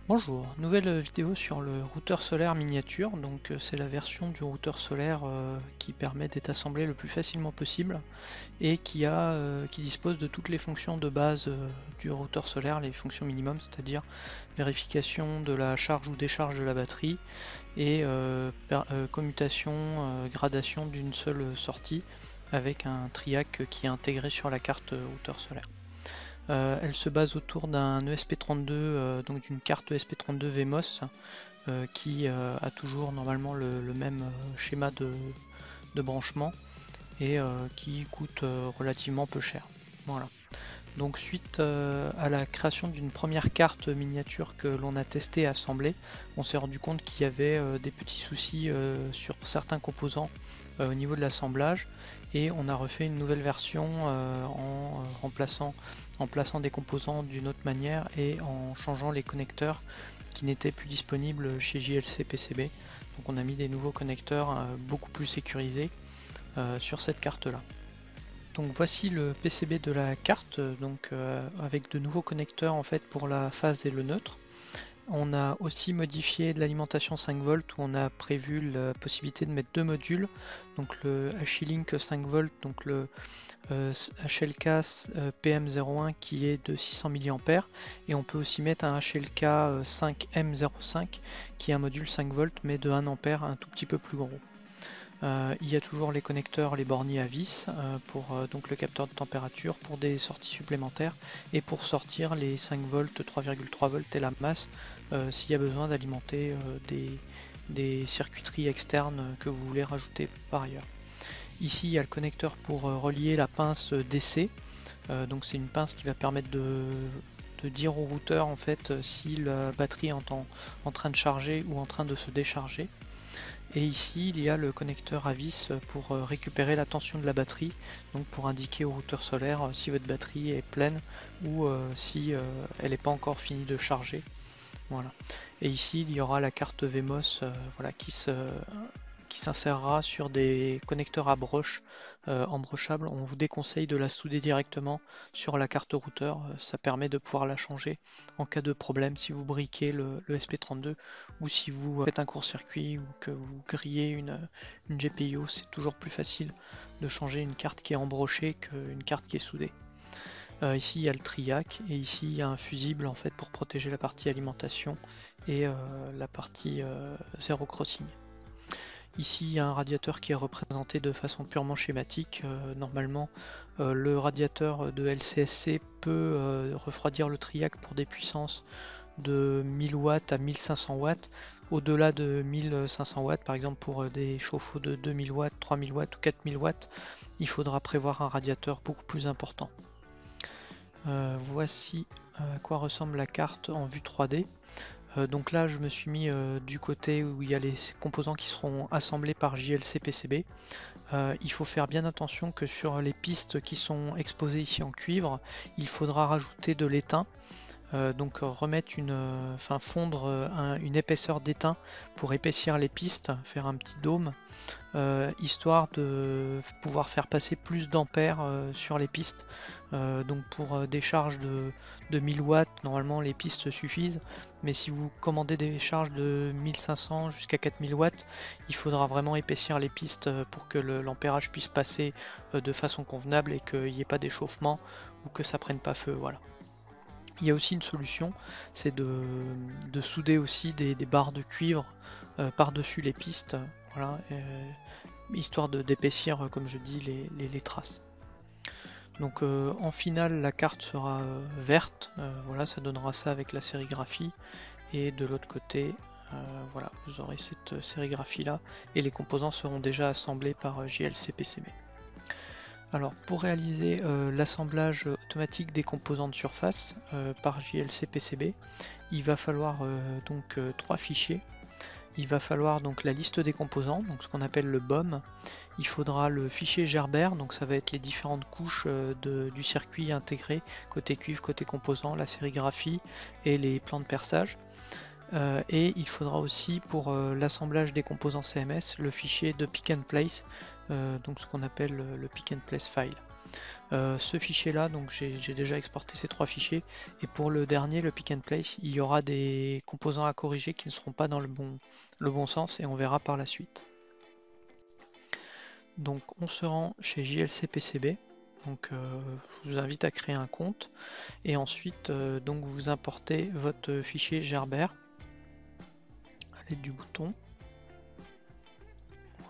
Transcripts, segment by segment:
Bonjour, nouvelle vidéo sur le routeur solaire miniature. Donc c'est la version du routeur solaire qui permet d'être assemblé le plus facilement possible et qui dispose de toutes les fonctions de base du routeur solaire, les fonctions minimum, c'est-à-dire vérification de la charge ou décharge de la batterie et commutation, gradation d'une seule sortie avec un triac qui est intégré sur la carte routeur solaire. Elle se base autour d'un ESP32, donc d'une carte ESP32 VMOS qui a toujours normalement le même schéma de branchement et qui coûte relativement peu cher. Voilà. Donc suite à la création d'une première carte miniature que l'on a testé et assemblée, on s'est rendu compte qu'il y avait des petits soucis sur certains composants au niveau de l'assemblage et on a refait une nouvelle version en plaçant des composants d'une autre manière et en changeant les connecteurs qui n'étaient plus disponibles chez JLC PCB. Donc on a mis des nouveaux connecteurs beaucoup plus sécurisés sur cette carte là. Donc voici le PCB de la carte, avec de nouveaux connecteurs en fait pour la phase et le neutre. On a aussi modifié de l'alimentation 5 volts où on a prévu la possibilité de mettre deux modules, donc le HI-Link 5 volts, donc le HLK PM01 qui est de 600 mA, et on peut aussi mettre un HLK 5M05 qui est un module 5 volts mais de 1 A, un tout petit peu plus gros. Il y a toujours les connecteurs, les borniers à vis pour donc le capteur de température pour des sorties supplémentaires et pour sortir les 5 volts, 3,3 volts et la masse s'il y a besoin d'alimenter des circuiteries externes que vous voulez rajouter par ailleurs. Ici il y a le connecteur pour relier la pince DC, donc c'est une pince qui va permettre de dire au routeur en fait si la batterie est en train de charger ou en train de se décharger. Et ici, il y a le connecteur à vis pour récupérer la tension de la batterie, donc pour indiquer au routeur solaire si votre batterie est pleine ou si elle n'est pas encore finie de charger. Voilà. Et ici, il y aura la carte VMOS voilà, qui s'insérera sur des connecteurs à broche embrochables. On vous déconseille de la souder directement sur la carte routeur, ça permet de pouvoir la changer en cas de problème si vous briquez le SP32 ou si vous faites un court-circuit ou que vous grillez une GPIO, c'est toujours plus facile de changer une carte qui est embrochée qu'une carte qui est soudée. Ici il y a le triac et ici il y a un fusible en fait pour protéger la partie alimentation et la partie zéro crossing. Ici, il y a un radiateur qui est représenté de façon purement schématique. Normalement, le radiateur de LCSC peut refroidir le triac pour des puissances de 1000 watts à 1500 watts. Au-delà de 1500 watts, par exemple pour des chauffe-eau de 2000 watts, 3000 watts ou 4000 watts, il faudra prévoir un radiateur beaucoup plus important. Voici à quoi ressemble la carte en vue 3D. Donc là je me suis mis du côté où il y a les composants qui seront assemblés par JLC PCB. Il faut faire bien attention que sur les pistes qui sont exposées ici en cuivre, il faudra rajouter de l'étain. Donc remettre fondre une épaisseur d'étain pour épaissir les pistes, faire un petit dôme, histoire de pouvoir faire passer plus d'ampères sur les pistes. Donc pour des charges de 1000 watts, normalement les pistes suffisent, mais si vous commandez des charges de 1500 jusqu'à 4000 watts, il faudra vraiment épaissir les pistes pour que l'ampérage puisse passer de façon convenable et qu'il n'y ait pas d'échauffement ou que ça prenne pas feu. Voilà. Il y a aussi une solution, c'est de souder aussi des barres de cuivre par-dessus les pistes, voilà, histoire d'épaissir, comme je dis, les traces. Donc en finale, la carte sera verte, voilà, ça donnera ça avec la sérigraphie, et de l'autre côté, voilà, vous aurez cette sérigraphie là, et les composants seront déjà assemblés par JLC PCB. Alors pour réaliser l'assemblage automatique des composants de surface par JLC PCB, il va falloir trois fichiers. Il va falloir donc la liste des composants, donc ce qu'on appelle le BOM. Il faudra le fichier Gerber, donc ça va être les différentes couches du circuit intégré, côté cuivre, côté composant, la sérigraphie et les plans de perçage. Et il faudra aussi pour l'assemblage des composants CMS le fichier de pick and place, donc ce qu'on appelle le pick and place file. Ce fichier là, donc j'ai déjà exporté ces 3 fichiers, et pour le dernier, le pick and place, il y aura des composants à corriger qui ne seront pas dans le bon sens, et on verra par la suite. Donc on se rend chez JLC PCB, donc je vous invite à créer un compte, et ensuite donc vous importez votre fichier Gerber à l'aide du bouton.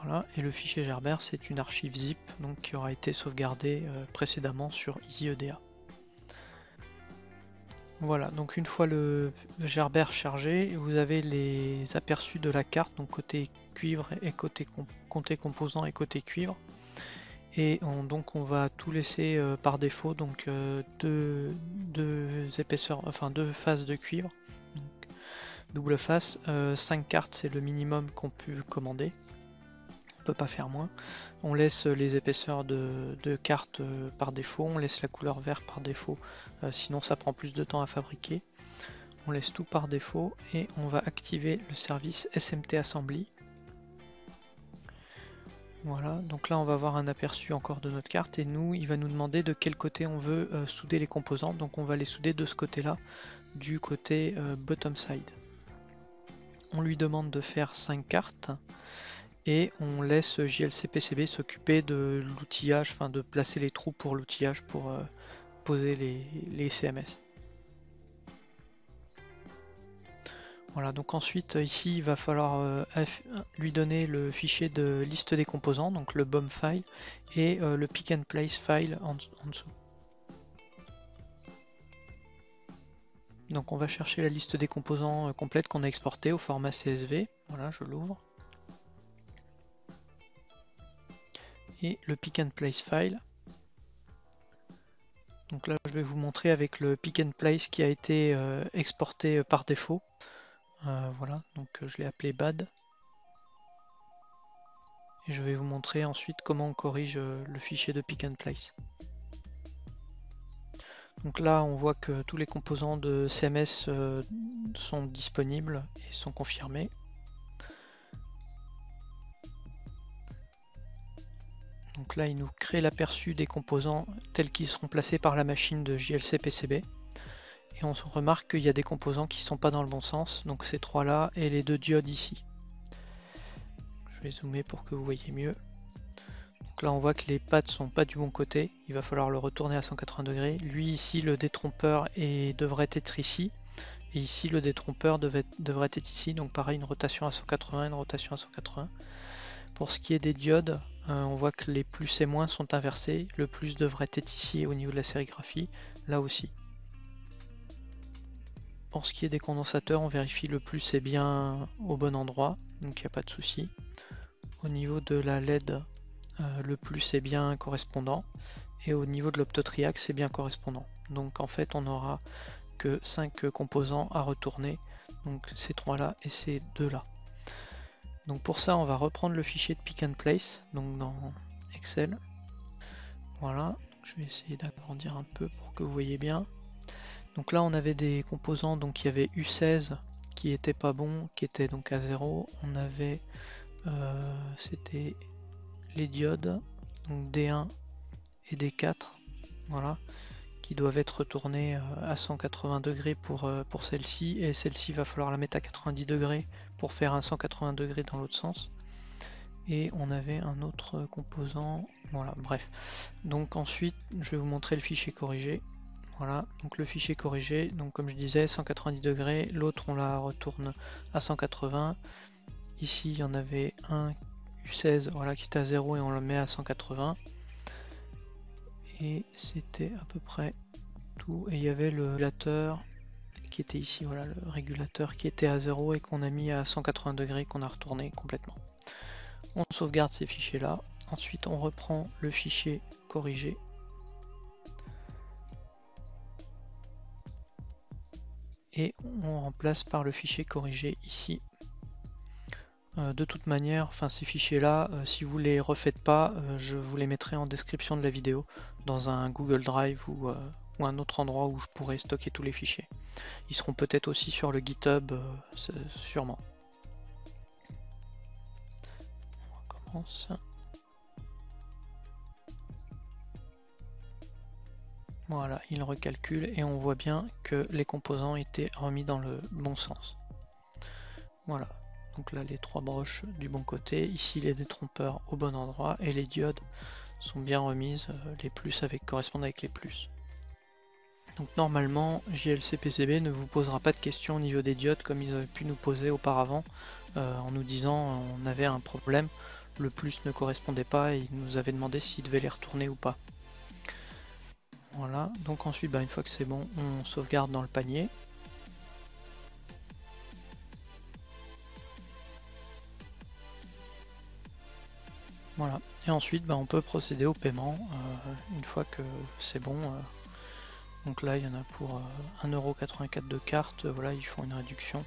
Voilà, et le fichier Gerber, c'est une archive zip donc, qui aura été sauvegardée précédemment sur EasyEDA. Voilà, donc une fois le Gerber chargé, vous avez les aperçus de la carte, donc côté cuivre et côté composant et côté cuivre. Et donc on va tout laisser par défaut, donc deux épaisseurs, enfin 2 faces de cuivre, donc, double face, 5 cartes c'est le minimum qu'on peut commander. On peut pas faire moins. On laisse les épaisseurs de cartes par défaut, on laisse la couleur vert par défaut, sinon ça prend plus de temps à fabriquer. On laisse tout par défaut et on va activer le service SMT Assembly. Voilà, donc là on va avoir un aperçu encore de notre carte et nous, il va nous demander de quel côté on veut souder les composants. Donc on va les souder de ce côté-là, du côté bottom side. On lui demande de faire 5 cartes. Et on laisse JLC PCB s'occuper de l'outillage, enfin de placer les trous pour l'outillage pour poser les CMS. Voilà, donc ensuite ici il va falloir lui donner le fichier de liste des composants, donc le BOM file, et le pick and place file en dessous. Donc on va chercher la liste des composants complète qu'on a exportée au format CSV. Voilà, je l'ouvre. Et le pick and place file. Donc là je vais vous montrer avec le pick and place qui a été exporté par défaut. Voilà, donc je l'ai appelé bad. Et je vais vous montrer ensuite comment on corrige le fichier de pick and place. Donc là on voit que tous les composants de CMS sont disponibles et sont confirmés. Donc là il nous crée l'aperçu des composants tels qu'ils seront placés par la machine de JLC PCB. Et on remarque qu'il y a des composants qui ne sont pas dans le bon sens, donc ces 3 là et les 2 diodes ici. Je vais zoomer pour que vous voyez mieux. Donc là on voit que les pattes sont pas du bon côté, il va falloir le retourner à 180 degrés. Lui ici le détrompeur devrait être ici, et ici le détrompeur devrait être ici, donc pareil une rotation à 180, une rotation à 180. Pour ce qui est des diodes, on voit que les plus et moins sont inversés, le plus devrait être ici au niveau de la sérigraphie, là aussi. Pour ce qui est des condensateurs, on vérifie le plus est bien au bon endroit, donc il n'y a pas de souci. Au niveau de la LED, le plus est bien correspondant, et au niveau de l'optotriac, c'est bien correspondant. Donc en fait, on n'aura que 5 composants à retourner, donc ces 3 là et ces 2 là. Donc pour ça, on va reprendre le fichier de pick and place, donc dans Excel. Voilà, je vais essayer d'agrandir un peu pour que vous voyez bien. Donc là, on avait des composants, donc il y avait U16 qui était pas bon, qui était donc à 0. On avait, c'était les diodes, donc D1 et D4, voilà, qui doivent être retournés à 180 degrés pour celle-ci, et celle-ci va falloir la mettre à 90 degrés pour faire un 180 degrés dans l'autre sens. Et on avait un autre composant, voilà, bref. Donc ensuite, je vais vous montrer le fichier corrigé. Voilà, donc le fichier corrigé, donc comme je disais, 190 degrés, l'autre on la retourne à 180. Ici, il y en avait un U16, voilà, qui était à 0 et on le met à 180. Et c'était à peu près tout. Et il y avait le régulateur qui était ici, voilà, le régulateur qui était à 0 et qu'on a mis à 180 degrés, qu'on a retourné complètement. On sauvegarde ces fichiers là. Ensuite, on reprend le fichier corrigé. Et on remplace par le fichier corrigé ici. De toute manière, enfin ces fichiers là, si vous les refaites pas, je vous les mettrai en description de la vidéo dans un Google Drive ou un autre endroit où je pourrais stocker tous les fichiers. Ils seront peut-être aussi sur le GitHub, sûrement. On recommence. Voilà, il recalcule et on voit bien que les composants étaient remis dans le bon sens. Voilà, donc là les 3 broches du bon côté, ici les détrompeurs au bon endroit et les diodes sont bien remises, les plus correspondent avec les plus. Donc normalement JLC PCB ne vous posera pas de questions au niveau des diodes comme ils avaient pu nous poser auparavant en nous disant on avait un problème, le plus ne correspondait pas et ils nous avaient demandé s'ils devaient les retourner ou pas. Voilà, donc ensuite une fois que c'est bon, on sauvegarde dans le panier. Voilà, et ensuite on peut procéder au paiement une fois que c'est bon. Donc là il y en a pour 1,84€ de carte, voilà, ils font une réduction,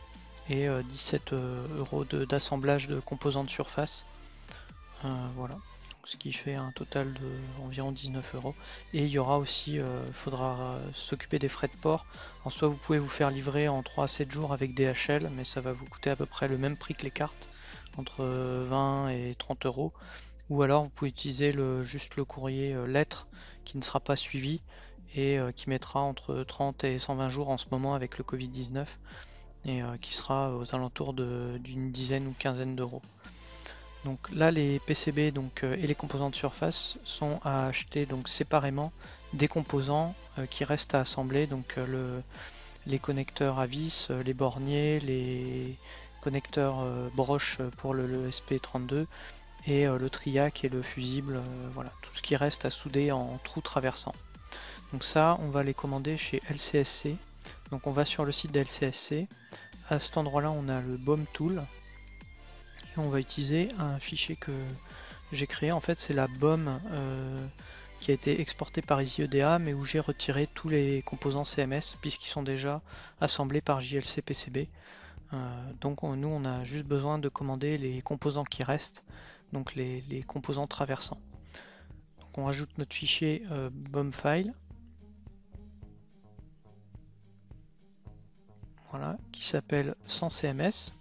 et 17€ d'assemblage de composants de surface. Voilà, ce qui fait un total de environ 19€. Et il y aura aussi, faudra s'occuper des frais de port. En soit vous pouvez vous faire livrer en 3 à 7 jours avec DHL, mais ça va vous coûter à peu près le même prix que les cartes, entre 20 et 30€. Ou alors vous pouvez utiliser juste le courrier lettre qui ne sera pas suivi et qui mettra entre 30 et 120 jours en ce moment avec le Covid-19 et qui sera aux alentours d'une dizaine ou quinzaine d'euros. Donc là les PCB et les composants de surface sont à acheter donc séparément des composants qui restent à assembler, donc les connecteurs à vis, les borniers, les connecteurs broches pour le SP32 et le triac et le fusible, voilà, tout ce qui reste à souder en trou traversant. Donc ça, on va les commander chez LCSC. Donc on va sur le site de LCSC. À cet endroit-là, on a le BOM Tool. Et on va utiliser un fichier que j'ai créé. En fait, c'est la BOM qui a été exportée par EasyEDA, mais où j'ai retiré tous les composants CMS, puisqu'ils sont déjà assemblés par JLC PCB. Donc nous, on a juste besoin de commander les composants qui restent, donc les composants traversants. Donc on rajoute notre fichier BOM-file, voilà, qui s'appelle sans CMS.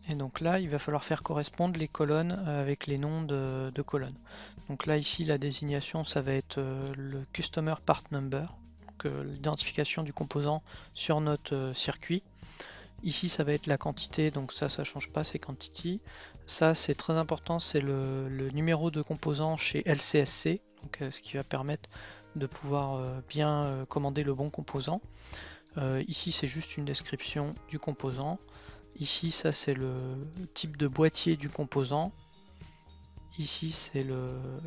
Et donc là, il va falloir faire correspondre les colonnes avec les noms de colonnes. Donc là, ici, la désignation, ça va être le Customer Part Number, l'identification du composant sur notre circuit. Ici, ça va être la quantité, donc ça change pas, c'est quantity. Ça, c'est très important, c'est le numéro de composant chez LCSC, donc ce qui va permettre de pouvoir bien commander le bon composant. Ici, c'est juste une description du composant. Ici, ça c'est le type de boîtier du composant. Ici, c'est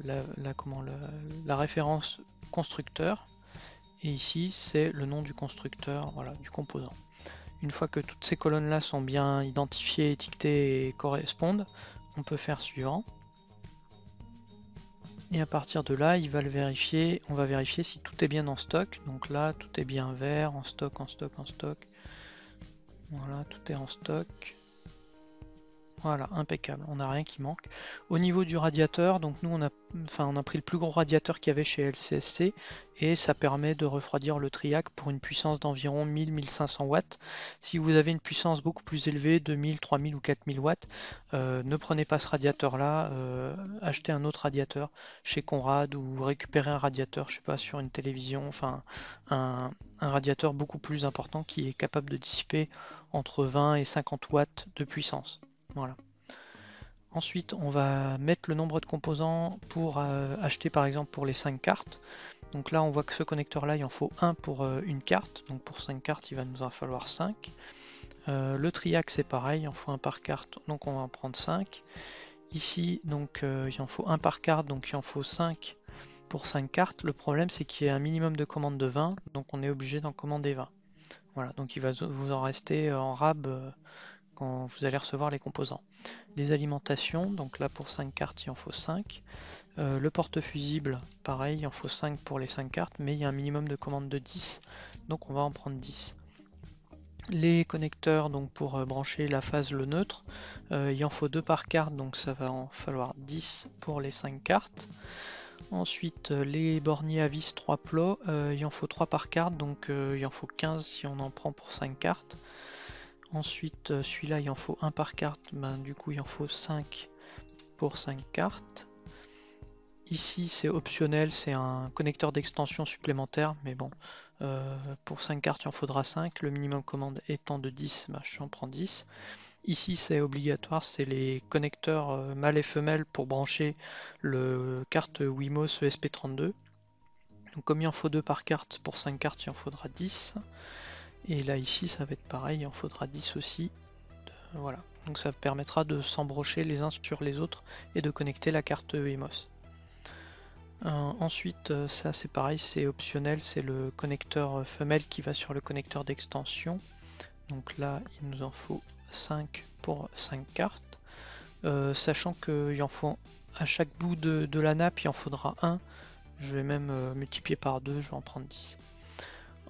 la référence constructeur. Et ici, c'est le nom du constructeur, voilà, du composant. Une fois que toutes ces colonnes-là sont bien identifiées, étiquetées et correspondent, on peut faire suivant. Et à partir de là, on va vérifier si tout est bien en stock. Donc là, tout est bien vert, en stock, en stock, en stock. Voilà, tout est en stock. Voilà, impeccable, on n'a rien qui manque. Au niveau du radiateur, donc nous on a pris le plus gros radiateur qu'il y avait chez LCSC et ça permet de refroidir le triac pour une puissance d'environ 1000-1500 watts. Si vous avez une puissance beaucoup plus élevée, 2000, 3000 ou 4000 watts, ne prenez pas ce radiateur là, achetez un autre radiateur chez Conrad ou récupérez un radiateur, je sais pas, sur une télévision, enfin un radiateur beaucoup plus important qui est capable de dissiper entre 20 et 50 watts de puissance. Voilà. Ensuite, on va mettre le nombre de composants pour acheter par exemple pour les 5 cartes. Donc là, on voit que ce connecteur-là, il en faut un pour une carte. Donc pour 5 cartes, il va nous en falloir 5. Le triac, c'est pareil, il en faut un par carte, donc on va en prendre 5. Ici, donc il en faut un par carte, donc il en faut 5 pour 5 cartes. Le problème, c'est qu'il y a un minimum de commandes de 20, donc on est obligé d'en commander 20. Voilà, donc il va vous en rester en rab quand vous allez recevoir les composants. Les alimentations, donc là pour 5 cartes il en faut 5. Le porte-fusible, pareil, il en faut 5 pour les 5 cartes, mais il y a un minimum de commandes de 10, donc on va en prendre 10. Les connecteurs, donc pour brancher la phase, le neutre, il en faut 2 par carte, donc ça va en falloir 10 pour les 5 cartes. Ensuite, les borniers à vis 3 plots, il en faut 3 par carte, donc il en faut 15 si on en prend pour 5 cartes. Ensuite, celui-là, il en faut 1 par carte, du coup, il en faut 5 pour 5 cartes. Ici c'est optionnel, c'est un connecteur d'extension supplémentaire, mais bon, pour 5 cartes il en faudra 5, le minimum commande étant de 10, bah, j'en prends 10. Ici c'est obligatoire, c'est les connecteurs mâle et femelle pour brancher le carte Wimos ESP32. Donc comme il en faut 2 par carte, pour 5 cartes il en faudra 10. Et là ici ça va être pareil, il en faudra 10 aussi. Voilà, donc ça permettra de s'embrocher les uns sur les autres et de connecter la carte Wimos. Ensuite, ça c'est pareil, c'est optionnel, c'est le connecteur femelle qui va sur le connecteur d'extension. Donc là, il nous en faut 5 pour 5 cartes. Sachant qu'il en faut à chaque bout de la nappe, il en faudra un. Je vais même multiplier par 2, je vais en prendre 10.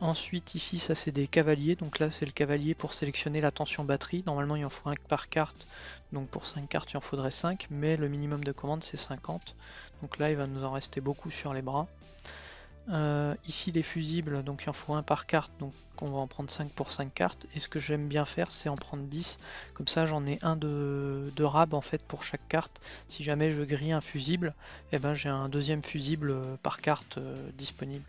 Ensuite, ici, ça c'est des cavaliers. Donc là, c'est le cavalier pour sélectionner la tension batterie. Normalement, il en faut un par carte. Donc pour 5 cartes, il en faudrait 5. Mais le minimum de commande, c'est 50. Donc là, il va nous en rester beaucoup sur les bras. Ici, les fusibles. Donc il en faut un par carte. Donc on va en prendre 5 pour 5 cartes. Et ce que j'aime bien faire, c'est en prendre 10. Comme ça, j'en ai un de rab en fait pour chaque carte. Si jamais je grille un fusible, eh ben, j'ai un deuxième fusible par carte disponible.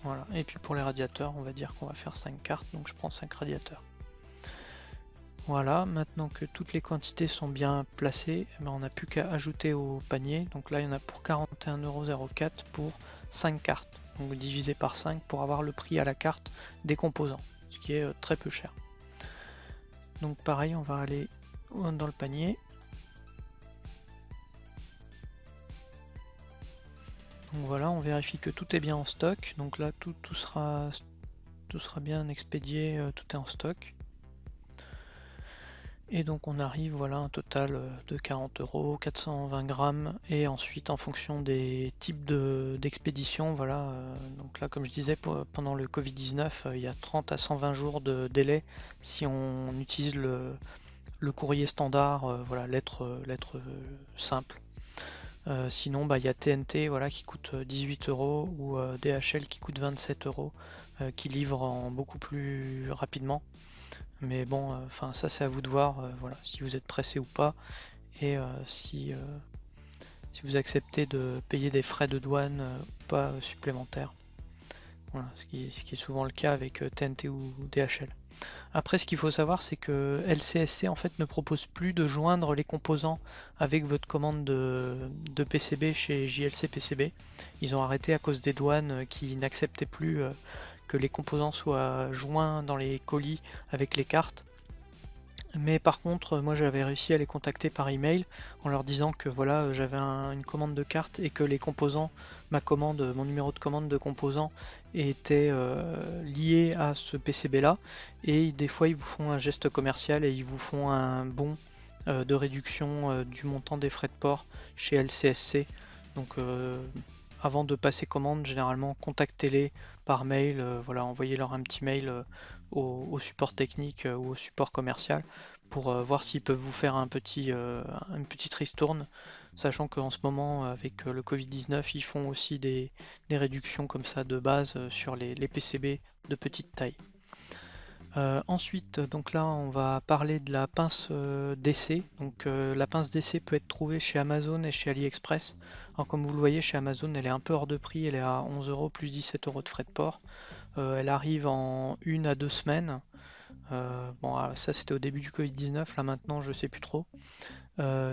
Voilà, et puis pour les radiateurs, on va dire qu'on va faire 5 cartes, donc je prends 5 radiateurs. Voilà, maintenant que toutes les quantités sont bien placées, eh ben on n'a plus qu'à ajouter au panier. Donc là, il y en a pour 41,04€ pour 5 cartes. Donc divisé par 5 pour avoir le prix à la carte des composants, ce qui est très peu cher. Donc pareil, on va aller dans le panier. Donc voilà, on vérifie que tout est bien en stock. Donc là, tout sera bien expédié, tout est en stock. Et donc on arrive, voilà, un total de 40€, 420 grammes. Et ensuite, en fonction des types d'expédition, voilà. Donc là, comme je disais, pendant le Covid-19, il y a 30 à 120 jours de délai si on utilise le courrier standard, voilà, lettre simple. Sinon, bah, il y a TNT, voilà, qui coûte 18€ ou DHL qui coûte 27€, qui livre en beaucoup plus rapidement. Mais bon, enfin ça c'est à vous de voir, voilà, si vous êtes pressé ou pas, et si vous acceptez de payer des frais de douane ou pas supplémentaires. Voilà, ce qui est souvent le cas avec TNT ou DHL. Après, ce qu'il faut savoir, c'est que LCSC en fait ne propose plus de joindre les composants avec votre commande de PCB chez JLC PCB. Ils ont arrêté à cause des douanes qui n'acceptaient plus que les composants soient joints dans les colis avec les cartes. Mais par contre, moi j'avais réussi à les contacter par email en leur disant que voilà, j'avais une commande de carte et que les composants, mon numéro de commande de composants était lié à ce PCB là. Et des fois, ils vous font un geste commercial et ils vous font un bon de réduction du montant des frais de port chez LCSC. Donc avant de passer commande, généralement contactez-les par mail, voilà, envoyez-leur un petit mail au support technique ou au support commercial pour voir s'ils peuvent vous faire une petite ristourne, sachant qu'en ce moment avec le Covid-19 ils font aussi des réductions comme ça de base sur les PCB de petite taille. Ensuite, donc là, on va parler de la pince d'essai. Donc, la pince d'essai peut être trouvée chez Amazon et chez AliExpress. Alors, comme vous le voyez, chez Amazon, elle est un peu hors de prix. Elle est à 11€ plus 17€ de frais de port. Elle arrive en 1 à 2 semaines. Bon, ça c'était au début du Covid-19. Là maintenant, je sais plus trop.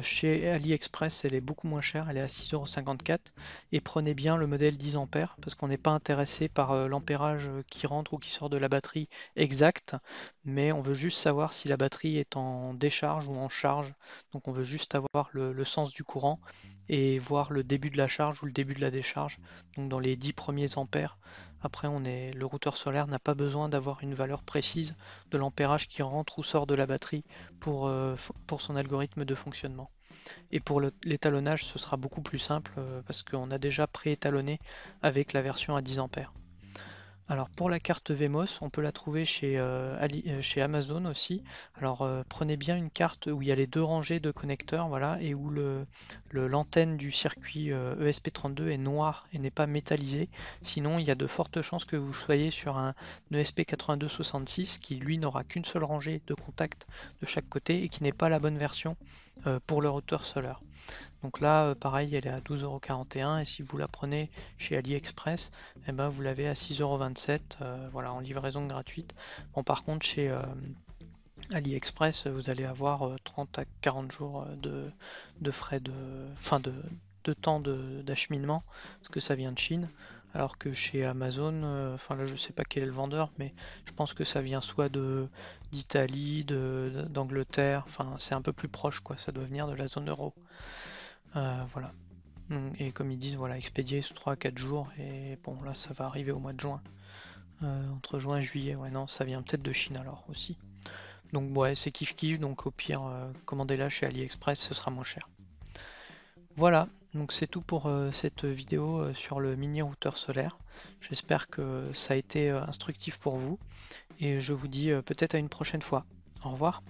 Chez AliExpress, elle est beaucoup moins chère, elle est à 6,54€. Et prenez bien le modèle 10 A parce qu'on n'est pas intéressé par l'ampérage qui rentre ou qui sort de la batterie exact, mais on veut juste savoir si la batterie est en décharge ou en charge. Donc on veut juste avoir le sens du courant et voir le début de la charge ou le début de la décharge. Donc dans les 10 premiers ampères. Après, le routeur solaire n'a pas besoin d'avoir une valeur précise de l'ampérage qui rentre ou sort de la batterie pour son algorithme de fonctionnement. Et pour l'étalonnage, ce sera beaucoup plus simple parce qu'on a déjà préétalonné avec la version à 10 A. Alors pour la carte VMOS, on peut la trouver chez Amazon aussi. Alors prenez bien une carte où il y a les deux rangées de connecteurs, voilà, et où l'antenne du circuit ESP32 est noire et n'est pas métallisée. Sinon, il y a de fortes chances que vous soyez sur un ESP8266 qui lui n'aura qu'une seule rangée de contact de chaque côté et qui n'est pas la bonne version pour le routeur solaire. Donc là, pareil, elle est à 12,41 € et si vous la prenez chez AliExpress, eh ben, vous l'avez à 6,27 €, voilà, en livraison gratuite. Bon, par contre, chez AliExpress, vous allez avoir 30 à 40 jours de frais de temps d'acheminement, parce que ça vient de Chine. Alors que chez Amazon, enfin là je sais pas quel est le vendeur, mais je pense que ça vient soit d'Italie, d'Angleterre, enfin c'est un peu plus proche quoi, ça doit venir de la zone euro. Voilà. Et comme ils disent, voilà, expédié sous 3 à 4 jours, et bon là ça va arriver au mois de juin. Entre juin et juillet, ouais non, ça vient peut-être de Chine alors aussi. Donc ouais, c'est kiff kiff, donc au pire, commandez-la chez AliExpress, ce sera moins cher. Voilà, donc c'est tout pour cette vidéo sur le mini routeur solaire. J'espère que ça a été instructif pour vous, et je vous dis peut-être à une prochaine fois. Au revoir.